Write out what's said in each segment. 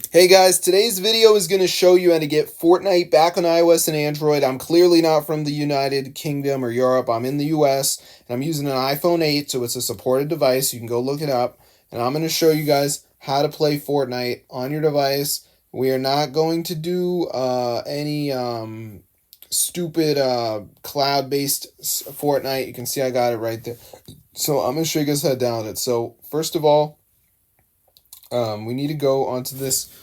Hey guys, today's video is going to show you how to get Fortnite back on iOS and Android. I'm clearly not from the United Kingdom or Europe. I'm in the US and I'm using an iPhone 8, so it's a supported device. You can go look it up. And I'm going to show you guys how to play Fortnite on your device. We are not going to do any stupid cloud-based Fortnite. You can see I got it right there. So I'm going to show you guys how to download it. So first of all, we need to go onto this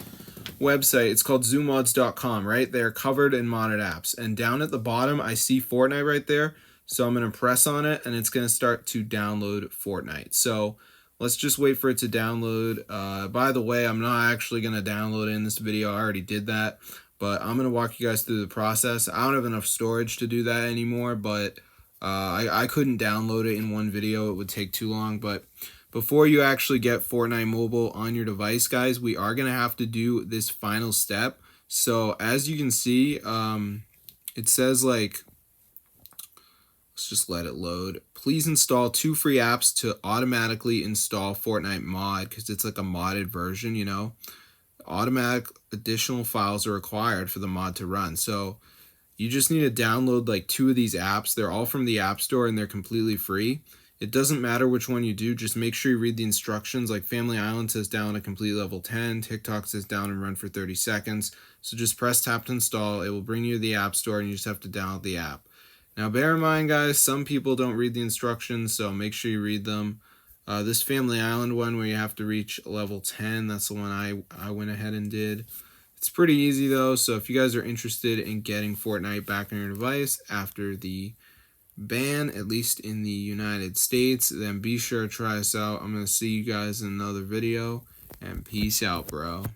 website. It's called zoommods.com, right? They're covered in modded apps. And down at the bottom, I see Fortnite right there. So I'm going to press on it and it's going to start to download Fortnite. So let's just wait for it to download. By the way, I'm not actually going to download it in this video. I already did that. But I'm going to walk you guys through the process. I don't have enough storage to do that anymore, but I couldn't download it in one video. It would take too long. But before you actually get Fortnite Mobile on your device, guys, we are going to have to do this final step. So as you can see, it says like, let's just let it load. Please install 2 free apps to automatically install Fortnite mod, because it's like a modded version, you know. Automatic additional files are required for the mod to run. So you just need to download like 2 of these apps. They're all from the App Store and they're completely free. It doesn't matter which one you do, just make sure you read the instructions. Like Family Island says down at complete level 10, TikTok says down and run for 30 seconds. So just press tap to install. It will bring you to the App Store and you just have to download the app. Now bear in mind, guys, some people don't read the instructions, so make sure you read them. This Family Island one where you have to reach level 10, that's the one I went ahead and did. It's pretty easy though, so if you guys are interested in getting Fortnite back on your device after the ban, at least in the United States, then be sure to try us out. I'm going to see you guys in another video, and peace out, bro.